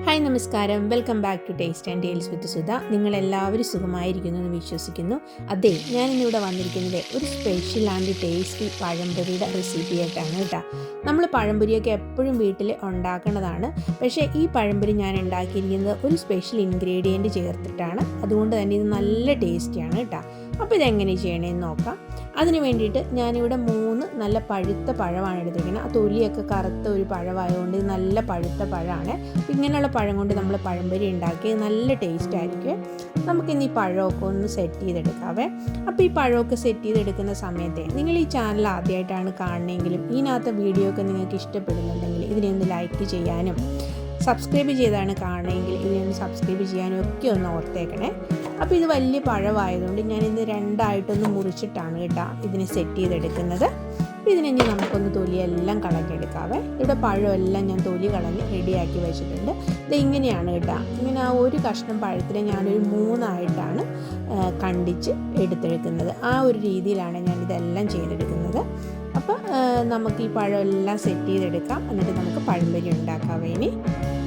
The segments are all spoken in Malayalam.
ഹായ് നമസ്കാരം, welcome back to taste and tales with Sudha. നിങ്ങളെല്ലാവരും സുഖമായിരിക്കുന്നു എന്ന് വിശ്വസിക്കുന്നു. അതെ, ഞാനിന്നിവിടെ വന്നിരിക്കുന്നത് ഒരു സ്പെഷ്യൽ ആൻഡ് ടേസ്റ്റി പഴംപൊരിയുടെ റെസിപ്പി ആയിട്ടാണ് കേട്ടോ. നമ്മൾ പഴംപൊരിയൊക്കെ എപ്പോഴും വീട്ടിൽ ഉണ്ടാക്കുന്നതാണ്. പക്ഷേ ഈ പഴംപൊരി ഞാൻ ഉണ്ടാക്കിയിരിക്കുന്നത് ഒരു സ്പെഷ്യൽ ഇൻഗ്രീഡിയൻറ്റ് ചേർത്തിട്ടാണ്. അതുകൊണ്ട് തന്നെ ഇത് നല്ല ടേസ്റ്റിയാണ് കേട്ടോ. അപ്പോൾ ഇതെങ്ങനെ ചെയ്യണമെന്ന് നോക്കാം. അതിന് വേണ്ടിയിട്ട് ഞാനിവിടെ 3 നല്ല പഴുത്ത പഴമാണ് എടുത്തിരിക്കുന്നത്. ആ തൊലിയൊക്കെ കറുത്ത ഒരു പഴമായതുകൊണ്ട് ഇത് നല്ല പഴുത്ത പഴമാണ്. ഇങ്ങനെയുള്ള പഴം കൊണ്ട് നമ്മൾ പഴംപൊരി ഉണ്ടാക്കി നല്ല ടേസ്റ്റ് ആയിരിക്കും. നമുക്കിന്ന് ഈ പഴമൊക്കെ ഒന്ന് സെറ്റ് ചെയ്തെടുക്കാവേ. അപ്പോൾ ഈ പഴമൊക്കെ സെറ്റ് ചെയ്തെടുക്കുന്ന സമയത്ത് നിങ്ങൾ ഈ ചാനൽ ആദ്യമായിട്ടാണ് കാണണമെങ്കിലും ഇതിനകത്ത് വീഡിയോ ഒക്കെ നിങ്ങൾക്ക് ഇഷ്ടപ്പെടുന്നുണ്ടെങ്കിൽ ഇതിനെ ഒന്ന് ലൈക്ക് ചെയ്യാനും സബ്സ്ക്രൈബ് ചെയ്താണ് കാണുമെങ്കിൽ ഇതിനൊന്ന് സബ്സ്ക്രൈബ് ചെയ്യാനും ഒക്കെ ഒന്ന് ഓർത്തേക്കണേ. അപ്പോൾ ഇത് വലിയ പഴമായതുകൊണ്ട് ഞാനിത് 2ആയിട്ടൊന്ന് മുറിച്ചിട്ടാണ് കേട്ടോ ഇതിനെ സെറ്റ് ചെയ്തെടുക്കുന്നത്. അപ്പോൾ ഇതിനെ നമുക്കൊന്ന് തൊലിയെല്ലാം കളഞ്ഞെടുക്കാവേ. ഇവിടെ പഴമെല്ലാം ഞാൻ തൊലി കളഞ്ഞ് റെഡിയാക്കി വെച്ചിട്ടുണ്ട്. ഇത് ഇങ്ങനെയാണ് കേട്ടോ. ഇങ്ങനെ ആ ഒരു കഷ്ണം പഴത്തിനെ ഞാനൊരു 3ആയിട്ടാണ് കണ്ടിച്ച് എടുത്തെടുക്കുന്നത്. ആ ഒരു രീതിയിലാണ് ഞാനിതെല്ലാം ചെയ്തെടുക്കുന്നത്. അപ്പോൾ നമുക്ക് ഈ പഴമെല്ലാം സെറ്റ് ചെയ്തെടുക്കാം. എന്നിട്ട് നമുക്ക് പഴംപൊരി ഉണ്ടാക്കാം ഇനി.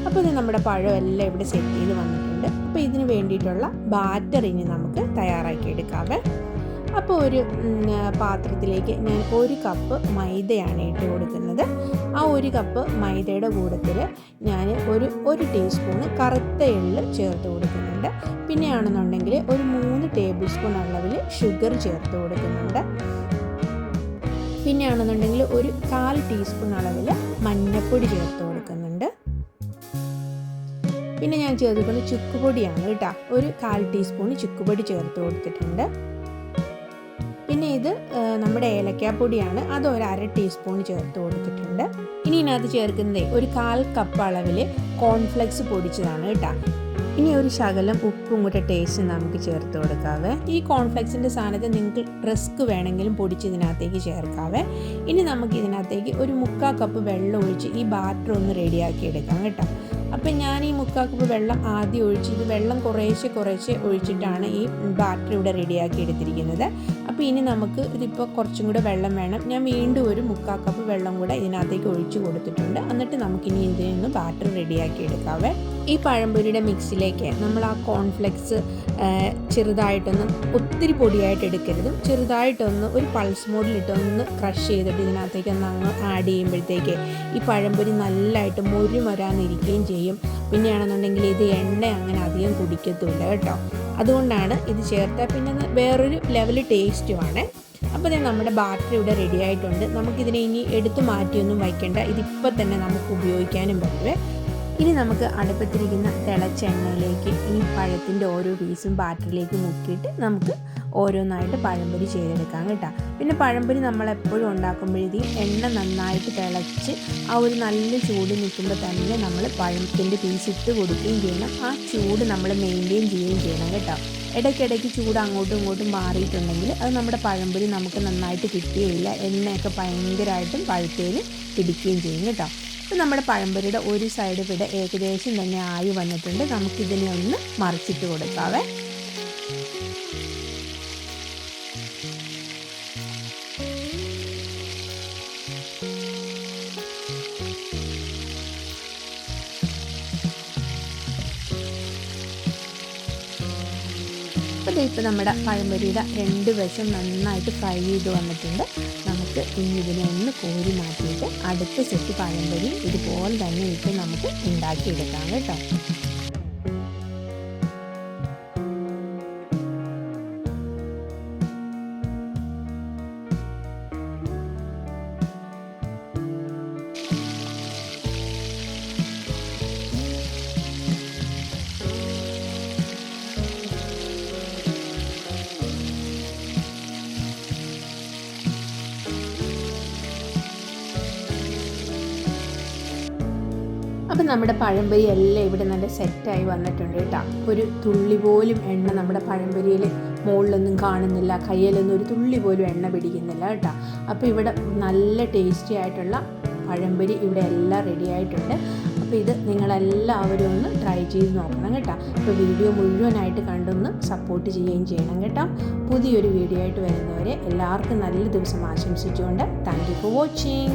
അപ്പോൾ ഇത് നമ്മുടെ പഴമെല്ലാം ഇവിടെ സെറ്റ് ചെയ്ത് വന്നിട്ടുണ്ട്. അപ്പോൾ ഇതിന് വേണ്ടിയിട്ടുള്ള ബാറ്റർ ഇനി നമുക്ക് തയ്യാറാക്കി എടുക്കാവേ. അപ്പോൾ ഒരു പാത്രത്തിലേക്ക് ഞാൻ 1 കപ്പ് മൈദയാണ് ഇട്ട് കൊടുക്കുന്നത്. ആ 1 കപ്പ് മൈദയുടെ കൂട്ടത്തിൽ ഞാൻ ഒരു ടീസ്പൂണ് കറുത്ത എള്ള് ചേർത്ത് കൊടുക്കുന്നുണ്ട്. പിന്നെയാണെന്നുണ്ടെങ്കിൽ ഒരു 3 ടേബിൾ സ്പൂൺ അളവിൽ ഷുഗർ ചേർത്ത് കൊടുക്കുന്നുണ്ട്. പിന്നെയാണെന്നുണ്ടെങ്കിൽ ഒരു 1/4 ടീസ്പൂൺ അളവിൽ മഞ്ഞൾപ്പൊടി ചേർത്ത് കൊടുക്കുന്നുണ്ട്. പിന്നെ ഞാൻ ചേർത്തിരിക്കുന്നത് ചുക്കുപൊടിയാണ് കേട്ടോ. ഒരു 1/4 ടീസ്പൂൺ ചുക്കുപൊടി ചേർത്ത് കൊടുത്തിട്ടുണ്ട്. പിന്നെ ഇത് നമ്മുടെ ഏലക്കാപ്പൊടിയാണ്, അത് ഒരു 1/2 ടീസ്പൂൺ ചേർത്ത് കൊടുത്തിട്ടുണ്ട്. ഇനി ഇതിനകത്ത് ചേർക്കുന്നത് ഒരു 1/4 കപ്പ് അളവിൽ കോൺഫ്ലെക്സ് പൊടിച്ചതാണ് കേട്ടോ. ഇനി ഒരു ശകലം ഉപ്പും കൂടെ ടേസ്റ്റ് നമുക്ക് ചേർത്ത് കൊടുക്കാവേ. ഈ കോൺഫ്ലെക്സിൻ്റെ സാധനത്തിൽ നിങ്ങൾക്ക് റസ്ക് വേണമെങ്കിലും പൊടിച്ച് ഇതിനകത്തേക്ക് ചേർക്കാവേ. ഇനി നമുക്ക് ഇതിനകത്തേക്ക് ഒരു 3/4 കപ്പ് വെള്ളം ഒഴിച്ച് ഈ ബാറ്റർ ഒന്ന് റെഡിയാക്കി എടുക്കാം കേട്ടോ. അപ്പം ഞാൻ ഈ 3/4 കപ്പ് വെള്ളം ആദ്യം ഒഴിച്ച് ഇത് വെള്ളം കുറേശ്ശെ ഒഴിച്ചിട്ടാണ് ഈ ബാറ്റർ ഇവിടെ റെഡിയാക്കി എടുത്തിരിക്കുന്നത്. അപ്പോൾ ഇനി നമുക്ക് ഇതിപ്പോൾ കുറച്ചും കൂടെ വെള്ളം വേണം. ഞാൻ വീണ്ടും ഒരു 3/4 കപ്പ് വെള്ളം കൂടെ ഇതിനകത്തേക്ക് ഒഴിച്ച് കൊടുത്തിട്ടുണ്ട്. എന്നിട്ട് നമുക്കിനി ഇതിൽ നിന്ന് ബാറ്റർ റെഡിയാക്കി എടുക്കാവേ. ഈ പഴംപൊരിയുടെ മിക്സിലേക്ക് നമ്മൾ ആ കോൺഫ്ലെക്സ് ചെറുതായിട്ടൊന്ന്, ഒത്തിരി പൊടിയായിട്ട് എടുക്കരുത്, ചെറുതായിട്ടൊന്ന് ഒരു പൾസ് മോഡിലിട്ടൊന്ന് ക്രഷ് ചെയ്തിട്ട് ഇതിനകത്തേക്ക് ഒന്ന് അങ്ങ് ആഡ് ചെയ്യുമ്പോഴത്തേക്ക് ഈ പഴംപൊരി നല്ലതായിട്ട് മൊരിമൊരാന്നിരിക്കുകയും ചെയ്യും. പിന്നെയാണെന്നുണ്ടെങ്കിൽ ഇത് എണ്ണ അങ്ങനെ അധികം കുടിക്കത്തില്ല കേട്ടോ. അതുകൊണ്ടാണ് ഇത് ചേർത്താൽ പിന്നെ വേറൊരു ലെവൽ ടേസ്റ്റുമാണ്. അപ്പോൾ ഇത് നമ്മുടെ ബാറ്റർ ഇവിടെ റെഡി ആയിട്ടുണ്ട്. നമുക്കിതിനെ ഇനി എടുത്തു മാറ്റിയൊന്നും വയ്ക്കേണ്ട, ഇതിപ്പോൾ തന്നെ നമുക്ക് ഉപയോഗിക്കാനും പറ്റുമേ. ഇനി നമുക്ക് അടുപ്പത്തിരിക്കുന്ന തിളച്ച എണ്ണയിലേക്ക് ഈ പഴത്തിൻ്റെ ഓരോ പീസും ബാറ്ററിലേക്ക് മുക്കിയിട്ട് നമുക്ക് ഓരോന്നായിട്ട് പഴംപൊരി ചെയ്തെടുക്കാം കേട്ടോ. പിന്നെ പഴംപൊരി നമ്മളെപ്പോഴും ഉണ്ടാക്കുമ്പോഴത്തേക്കും എണ്ണ നന്നായിട്ട് തിളച്ച് ആ ഒരു നല്ല ചൂട് നിൽക്കുമ്പോൾ തന്നെ നമ്മൾ പഴത്തിൻ്റെ പീസ് ഇട്ട് കൊടുക്കുകയും ചെയ്യണം. ആ ചൂട് നമ്മൾ മെയിൻറ്റെയിൻ ചെയ്യുകയും ചെയ്യണം കേട്ടോ. ഇടയ്ക്കിടയ്ക്ക് ചൂട് അങ്ങോട്ടും ഇങ്ങോട്ടും മാറിയിട്ടുണ്ടെങ്കിൽ അത് നമ്മുടെ പഴംപൊരി നമുക്ക് നന്നായിട്ട് കിട്ടുകയില്ല. എണ്ണയൊക്കെ ഭയങ്കരമായിട്ടും പഴുത്തേൽ പിടിക്കുകയും ചെയ്യും കേട്ടോ. അപ്പോൾ നമ്മുടെ പഴംപൊരിയുടെ ഒരു സൈഡ് ഇവിടെ ഏകദേശം തന്നെ ആയി വന്നിട്ടുണ്ട്. നമുക്കിതിനെ ഒന്ന് മറിച്ചിട്ട് കൊടുക്കാവേ. അപ്പോൾ ഇപ്പോൾ നമ്മുടെ പഴംപൊരിയുടെ 2 വശം നന്നായിട്ട് ഫ്രൈ ചെയ്ത് വന്നിട്ടുണ്ട്. നമുക്ക് ഇനി ഇതിനെ ഒന്ന് കോരി മാറ്റിയിട്ട് അടുത്ത സെറ്റ് പഴംപൊരി ഇതുപോലെ തന്നെ ഇട്ട് നമുക്ക് ഉണ്ടാക്കിയെടുക്കാം കേട്ടോ. അപ്പം നമ്മുടെ പഴംപൊരി എല്ലാം ഇവിടെ നല്ല സെറ്റായി വന്നിട്ടുണ്ട് കേട്ടോ. ഒരു തുള്ളി പോലും എണ്ണ നമ്മുടെ പഴംപൊരിയിൽ മുകളിലൊന്നും കാണുന്നില്ല, കയ്യിലൊന്നും ഒരു തുള്ളി പോലും എണ്ണ പിടിക്കുന്നില്ല കേട്ടോ. അപ്പോൾ ഇവിടെ നല്ല ടേസ്റ്റി ആയിട്ടുള്ള പഴംപൊരി ഇവിടെ എല്ലാം റെഡി ആയിട്ടുണ്ട്. അപ്പോൾ ഇത് നിങ്ങളെല്ലാവരും ഒന്ന് ട്രൈ ചെയ്ത് നോക്കണം കേട്ടോ. അപ്പോൾ വീഡിയോ മുഴുവനായിട്ട് കണ്ടൊന്ന് സപ്പോർട്ട് ചെയ്യുകയും ചെയ്യണം കേട്ടോ. പുതിയൊരു വീഡിയോ ആയിട്ട് വരുന്നവരെ എല്ലാവർക്കും നല്ല ദിവസം ആശംസിച്ചുകൊണ്ട് താങ്ക് യു ഫോർ വാച്ചിങ്.